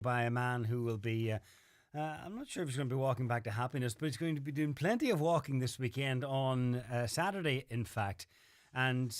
by a man who will be. I'm not sure if he's going to be walking back to happiness, but he's going to be doing plenty of walking this weekend on Saturday, in fact. And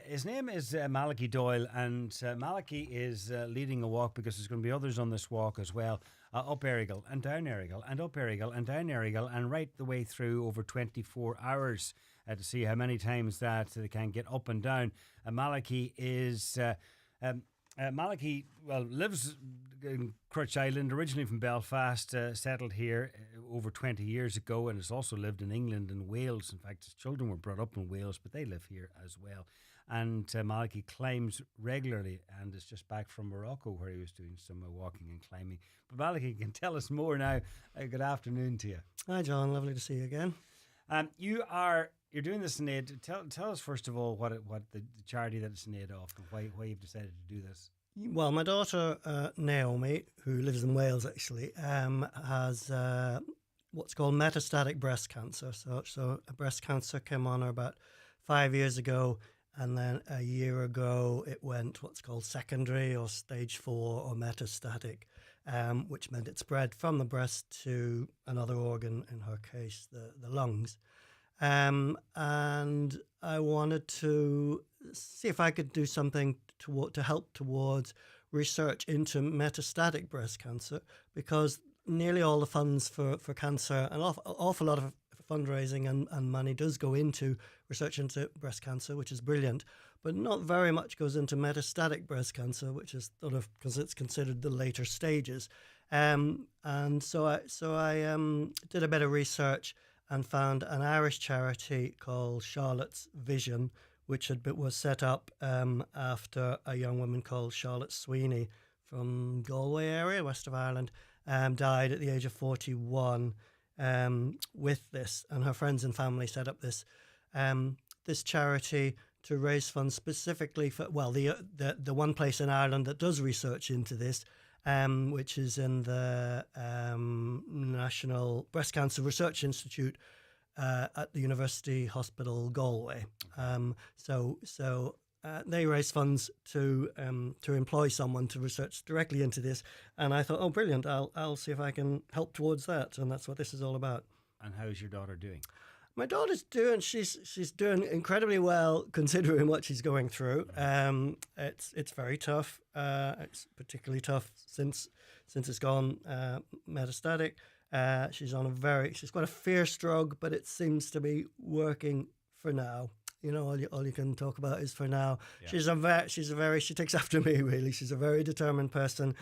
his name is Malachy Doyle, and Malachy is leading a walk because there's going to be others on this walk as well, up Errigal and down Errigal and up Errigal and down Errigal and right the way through over 24 hours to see how many times that they can get up and down. Malachy is... Malachy, lives in Crutch Island, originally from Belfast, settled here over 20 years ago, and has also lived in England and Wales. In fact, his children were brought up in Wales, but they live here as well. And Malachy climbs regularly and is just back from Morocco, where he was doing some walking and climbing. But Malachy can tell us more now. Good afternoon to you. Hi, John. Lovely to see you again. You're doing this in aid. Tell us first of all what the charity that it's in aid of and why you've decided to do this. Well, my daughter Naomi, who lives in Wales actually, has what's called metastatic breast cancer. So breast cancer came on her about 5 years ago, and then a year ago it went what's called secondary or stage 4 or metastatic, which meant it spread from the breast to another organ, in her case the lungs. And I wanted to see if I could do something to help towards research into metastatic breast cancer, because nearly all the funds for cancer, an awful lot of fundraising and money does go into research into breast cancer, which is brilliant, but not very much goes into metastatic breast cancer, which is sort of because it's considered the later stages. And so I did a bit of research and found an Irish charity called Charlotte's Vision, which was set up after a young woman called Charlotte Sweeney from Galway area, west of Ireland, died at the age of 41 with this. And her friends and family set up this charity to raise funds specifically for, the one place in Ireland that does research into this, which is in the National Breast Cancer Research Institute at the University Hospital Galway. They raise funds to employ someone to research directly into this, and I thought, oh, brilliant! I'll see if I can help towards that, and that's what this is all about. And how's your daughter doing? My daughter's doing. She's doing incredibly well considering what she's going through. It's very tough. It's particularly tough since it's gone metastatic. She's got a fierce drug, but it seems to be working for now. You know, all you can talk about is for now. Yeah. She takes after me really. She's a very determined person.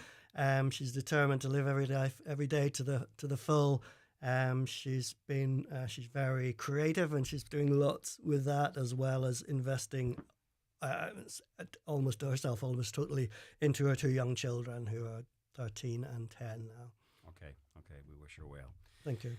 She's determined to live every day to the full. She's very creative, and she's doing lots with that, as well as investing almost totally into her two young children, who are 13 and 10 now. Okay, we wish her well. Thank you.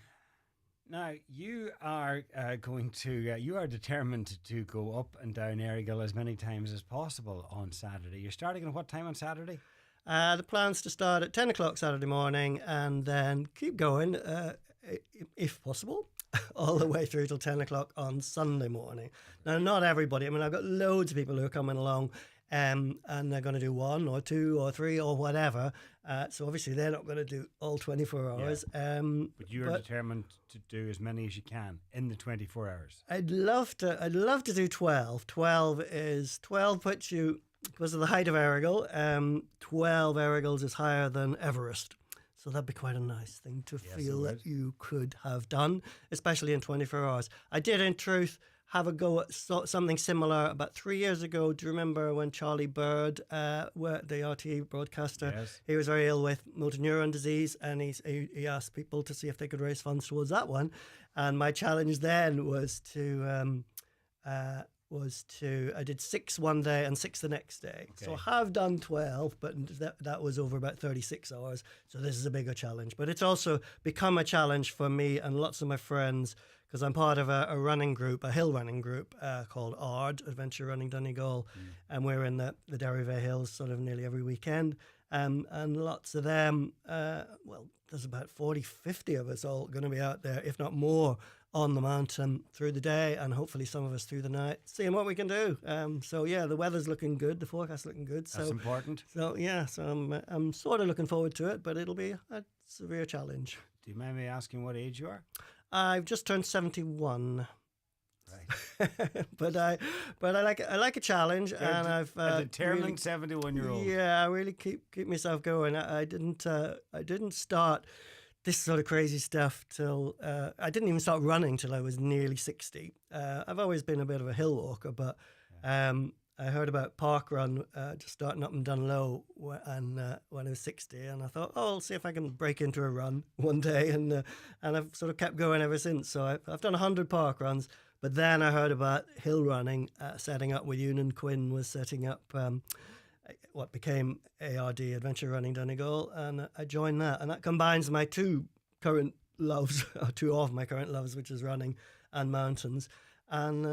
Now, you are you are determined to go up and down Errigal as many times as possible on Saturday. You're starting at what time on Saturday? The plan's to start at 10 o'clock Saturday morning and then keep going, if possible, all the way through till 10 o'clock on Sunday morning. Now, not everybody. I mean, I've got loads of people who are coming along and they're going to do 1 or 2 or 3 or whatever. So obviously they're not going to do all 24 hours. Yeah. But you're determined to do as many as you can in the 24 hours. I'd love to do 12. 12 puts you, because of the height of Errigal, 12 Errigals is higher than Everest. So that'd be quite a nice thing to feel that you could have done, especially in 24 hours. I did, in truth, have a go at something similar about 3 years ago. Do you remember when Charlie Bird, the RTE broadcaster, he was very ill with motor neuron disease, and he asked people to see if they could raise funds towards that one. And my challenge then was to I did 6 one day and 6 the next day. Okay. So I have done 12, but that was over about 36 hours. So this is a bigger challenge. But it's also become a challenge for me and lots of my friends, because I'm part of a running group, a hill running group called ARD, Adventure Running Donegal, and we're in the Derryveigh Hills sort of nearly every weekend. And lots of them, there's about 40, 50 of us all going to be out there, if not more, on the mountain through the day, and hopefully some of us through the night, seeing what we can do. So yeah, the weather's looking good, the forecast's looking good. That's important. So yeah, so I'm sort of looking forward to it, but it'll be a severe challenge. Do you mind me asking what age you are? I've just turned 71. Right. but I like a challenge, and I've a determined 71-year-old. Yeah, I really keep myself going. I didn't start this sort of crazy stuff till I didn't even start running till I was nearly 60. I've always been a bit of a hill walker, but I heard about park run just starting up in Dunlow when I was 60, and I thought, I'll see if I can break into a run one day, and I've sort of kept going ever since. So I've done 100 park runs. But then I heard about hill running, setting up with Ewan Quinn was setting up what became ARD, Adventure Running Donegal, and I joined that. And that combines my two current loves, or two of my current loves, which is running and mountains. And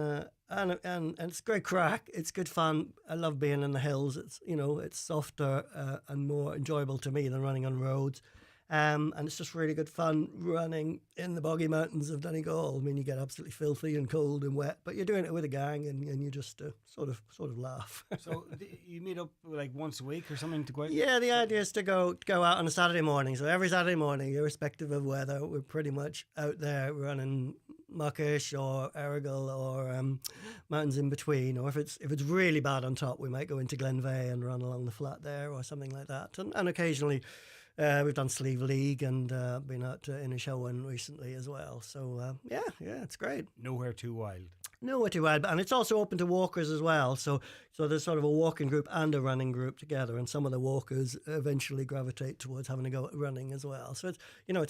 it's great crack. It's good fun. I love being in the hills. It's softer and more enjoyable to me than running on roads. And it's just really good fun running in the boggy mountains of Donegal. I mean, you get absolutely filthy and cold and wet, but you're doing it with a gang, and you just sort of laugh. So you meet up like once a week or something to go out? Yeah, the idea is to go out on a Saturday morning. So every Saturday morning, irrespective of weather, we're pretty much out there running Muckish or Errigal or mountains in between. Or if it's really bad on top, we might go into Glenveigh and run along the flat there or something like that. And occasionally we've done Sleeve League and been out to Inishowen recently as well. So yeah, it's great. Nowhere too wild. Nowhere too wild, and it's also open to walkers as well. So there's sort of a walking group and a running group together, and some of the walkers eventually gravitate towards having a go at running as well. So it's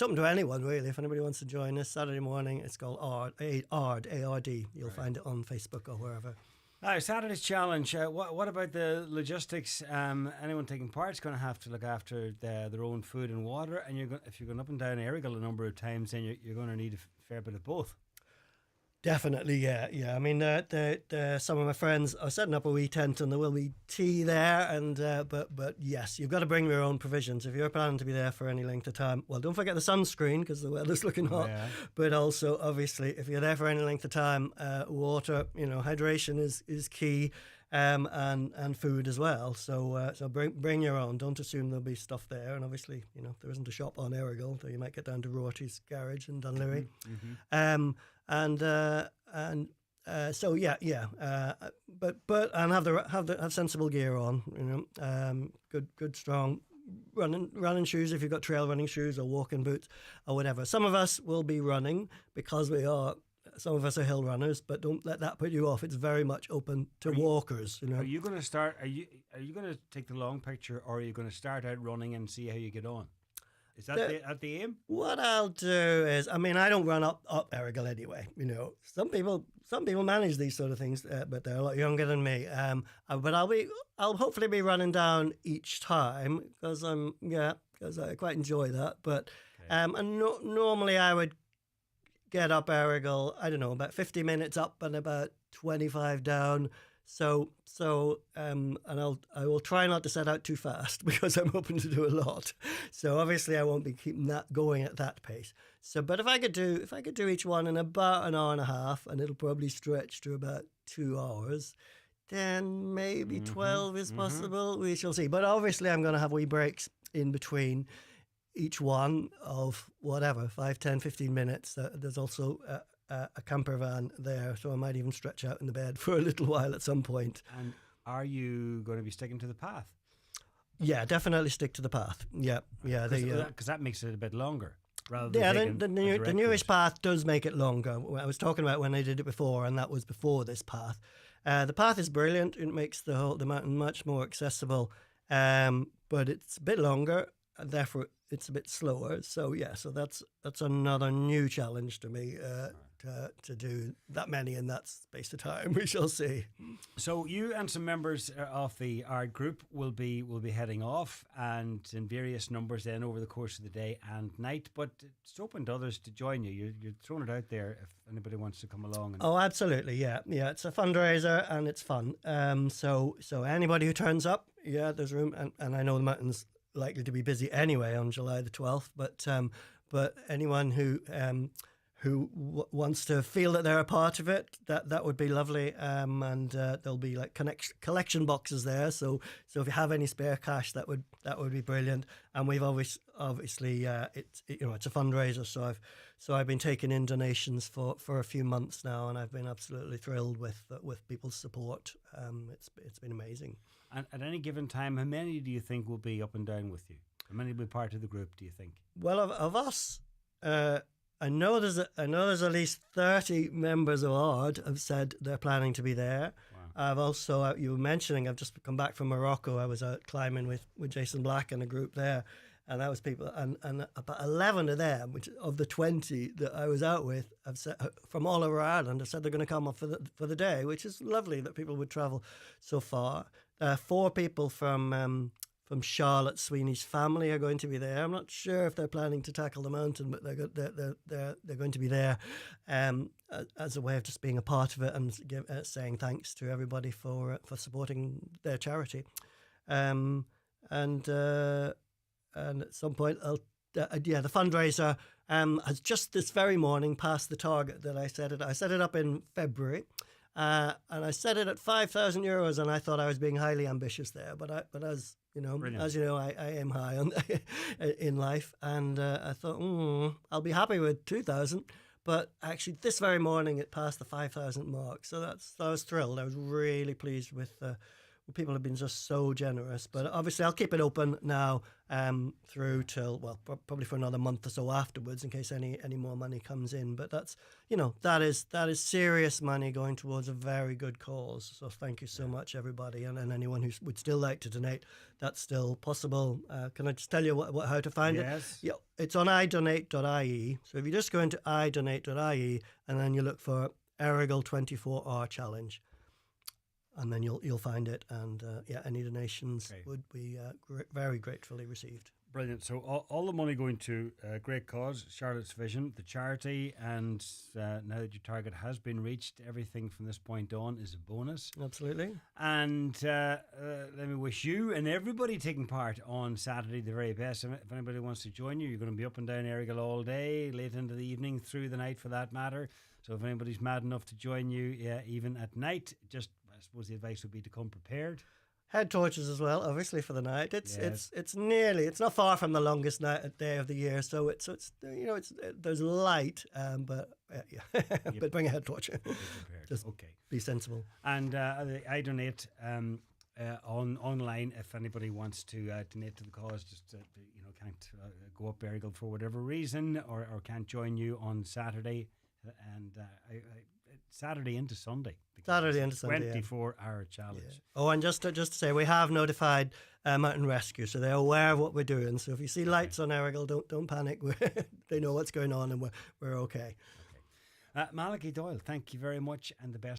open to anyone really. If anybody wants to join us Saturday morning, it's called ARD. You'll find it on Facebook or wherever. Saturday's challenge. What about the logistics? Anyone taking part is going to have to look after their own food and water. And if you're going up and down Errigal a number of times, then you're going to need a fair bit of both. Definitely, yeah. I mean, some of my friends are setting up a wee tent, and there will be tea there. And but yes, you've got to bring your own provisions if you're planning to be there for any length of time. Well, don't forget the sunscreen because the weather's looking hot. Yeah. But also, obviously, if you're there for any length of time, water, hydration is key, and food as well. So bring your own. Don't assume there'll be stuff there. And obviously, there isn't a shop on Errigal, so you might get down to Rorty's garage in Dunleary. Mm-hmm. So but have sensible gear on, good strong running shoes if you've got trail running shoes or walking boots or whatever. Some of us will be running because some of us are hill runners, but don't let that put you off. It's very much open to walkers. Are you going to start? Are you going to take the long picture, or are you going to start out running and see how you get on? Is that the aim? What I'll do is, I don't run up Errigal anyway. Some people manage these sort of things, but they're a lot younger than me. But I'll hopefully be running down each time because I quite enjoy that. But normally I would get up Errigal, I don't know, about 50 minutes up and about 25 down. So I will try not to set out too fast because I'm hoping to do a lot. So obviously I won't be keeping that going at that pace. So, but if I could do each one in about an hour and a half, and it'll probably stretch to about 2 hours, then maybe 12 is possible. We shall see. But obviously I'm going to have wee breaks in between each one of whatever, 5, 10, 15 minutes. There's also a camper van there, so I might even stretch out in the bed for a little while at some point. And are you going to be sticking to the path? Yeah, definitely stick to the path. Yeah. Because that makes it a bit longer. Rather than the newish path does make it longer. I was talking about when I did it before, and that was before this path. The path is brilliant. It makes the mountain much more accessible, but it's a bit longer, and therefore it's a bit slower. So that's another new challenge to me. To do that many in that space of time. We shall see. So you and some members of the ARD group will be heading off, and in various numbers then over the course of the day and night, but it's open to others to join you. You're throwing it out there if anybody wants to come along. Oh, absolutely, yeah. It's a fundraiser and it's fun. So anybody who turns up, there's room, and I know the mountain's likely to be busy anyway on July the 12th, but anyone who wants to feel that they're a part of it, that would be lovely. And there'll be like collection boxes there. So if you have any spare cash, that would be brilliant. And we've obviously it's a fundraiser. So I've been taking in donations for a few months now, and I've been absolutely thrilled with people's support. It's been amazing. And at any given time, how many do you think will be up and down with you? How many will be part of the group, do you think? Well, of us, I know there's at least 30 members of ARD have said they're planning to be there. Wow. I've also, you were mentioning, I've just come back from Morocco. I was out climbing with Jason Black and a group there, and that was people, and about 11 of them, which of the 20 that I was out with, have said, from all over Ireland, have said they're going to come up for the day, which is lovely that people would travel so far. 4 people from Charlotte Sweeney's family are going to be there. I'm not sure if they're planning to tackle the mountain, but they're going to be there as a way of just being a part of it and saying thanks to everybody for supporting their charity. And at some point, the fundraiser has just this very morning passed the target that I set it. I set it up in February. And I set it at €5,000, and I thought I was being highly ambitious there. But as you know, I aim high in life, and I thought, I'll be happy with 2,000. But actually, this very morning, it passed the 5,000 mark. So I was thrilled. I was really pleased with. People have been just so generous. But obviously, I'll keep it open now through till, well, probably for another month or so afterwards, in case any more money comes in. But that's, that is serious money going towards a very good cause. So thank you so much, everybody, and anyone who would still like to donate. That's still possible. Can I just tell you how to find it? Yeah, it's on idonate.ie. So if you just go into idonate.ie and then you look for Errigal 24-hour challenge, and then you'll find it, and any donations would be very gratefully received. Brilliant. So all the money going to a great cause, Charlotte's Vision, the charity, and now that your target has been reached, everything from this point on is a bonus. Absolutely. And let me wish you and everybody taking part on Saturday the very best. If anybody wants to join you, you're going to be up and down Errigal all day, late into the evening, through the night for that matter. So if anybody's mad enough to join you, even at night, I suppose the advice would be to come prepared. Head torches as well, obviously, for the night. It's not far from the longest day of the year, so it's there's light, but bring a head torch. Just be sensible. And I donate online if anybody wants to donate to the cause. Just can't go up Errigal for whatever reason, or can't join you on Saturday, and Saturday into Sunday. Saturday into Sunday, 24-hour challenge. Yeah. Oh, and just to say, we have notified Mountain Rescue, so they're aware of what we're doing. So if you see lights on Errigal, don't panic. They know what's going on, and we're okay. Malachy Doyle, thank you very much, and the best.